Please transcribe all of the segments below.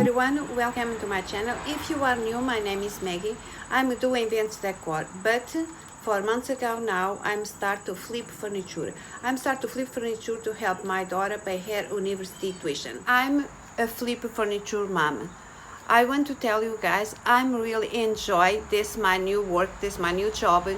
everyone, welcome to my channel. If you are new, my name is Maggie. I'm doing events decor, but 4 months ago now I'm start to flip furniture. I'm start to flip furniture to help my daughter pay her university tuition. I'm a flip furniture mom. I want to tell you guys I'm really enjoy this my new work, this my new job.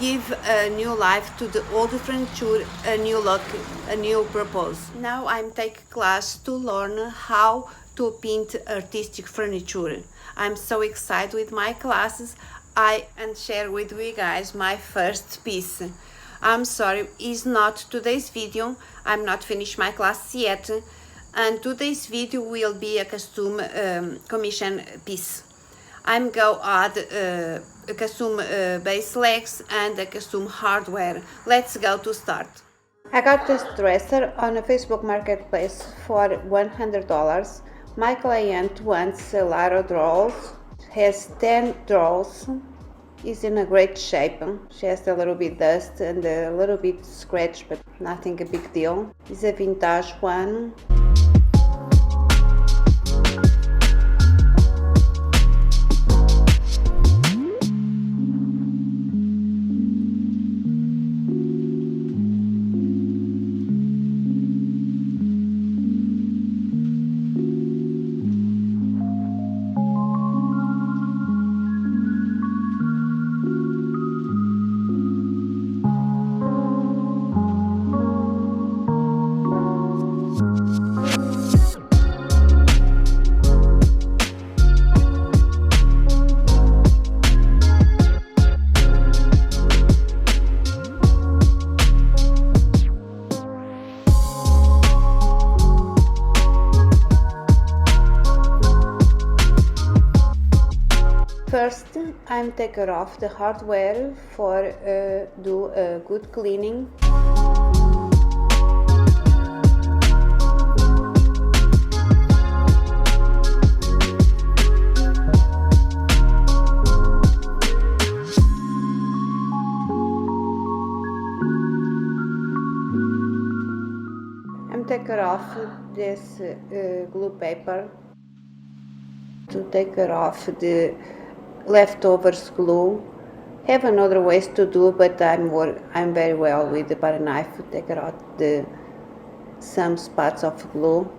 Give a new life to the old furniture, a new look, a new purpose. Now I'm taking class to learn how to paint artistic furniture. I'm so excited with my classes. And share with you guys my first piece. I'm sorry, it's not today's video. I'm not finished my class yet. And today's video will be a custom commission piece. I'm go add a custom base legs and a custom hardware. Let's go to start. I got this dresser on a Facebook marketplace for $100. My client wants a lot of drawers. Has 10 drawers. Is in a great shape. She has a little bit dust and a little bit scratch, but nothing a big deal. It's a vintage one. First, I'm taking off the hardware for do a good cleaning. I'm taking off this glue paper to take it off the leftovers glue. Have another ways to do, but I'm very well with the butter knife to take out some spots of glue.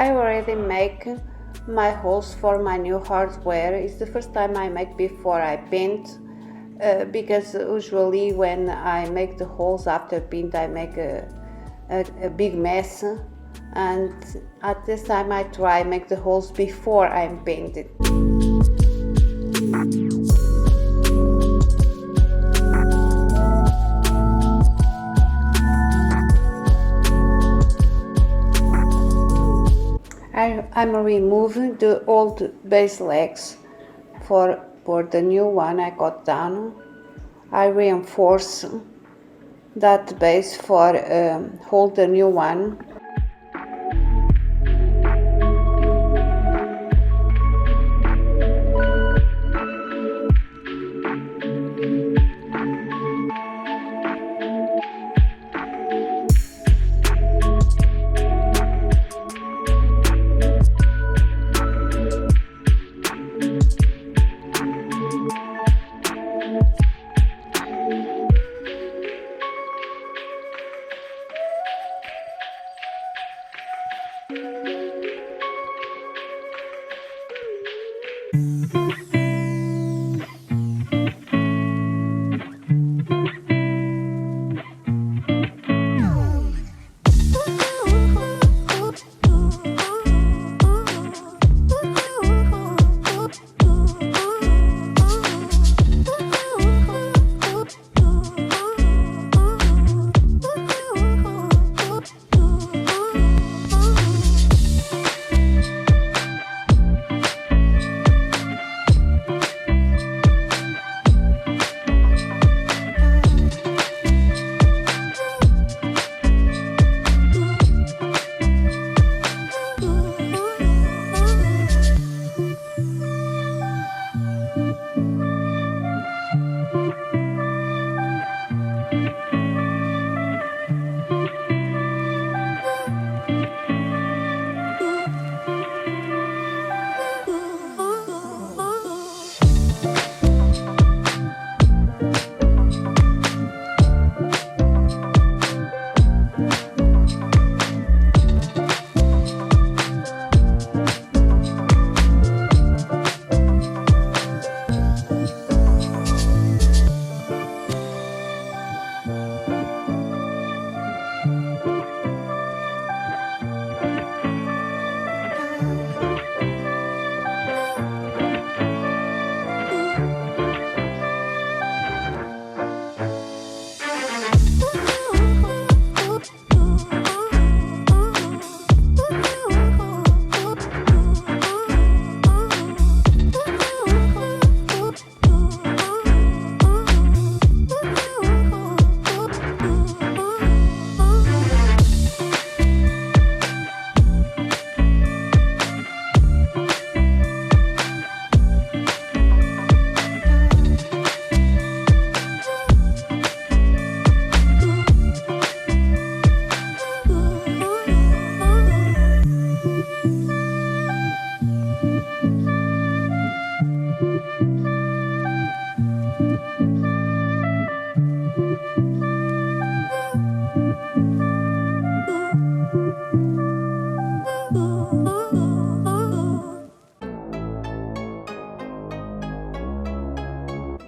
I already make my holes for my new hardware. It's the first time I make before I paint, because usually when I make the holes after paint I make a big mess, and at this time I try make the holes before I'm painted. I'm removing the old base legs for the new one I got down. I reinforce that base for hold the new one.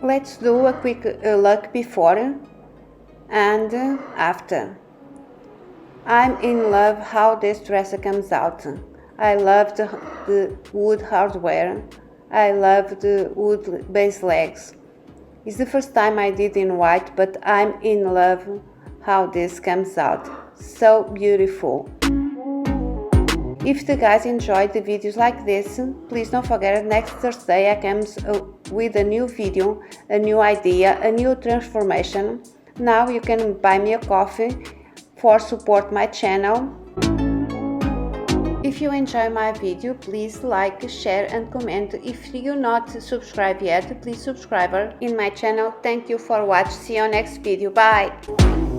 Let's do a quick look before and after. I'm in love how this dress comes out. I love the wood hardware. I love the wood base legs. It's the first time I did in white, but I'm in love how this comes out. So beautiful. If you guys enjoyed the videos like this, please don't forget next Thursday I come with a new video, a new idea, a new transformation. Now you can buy me a coffee for support my channel. If you enjoy my video, please like, share and comment. If you're not subscribed yet, please subscribe in my channel. Thank you for watching. See you next video. Bye.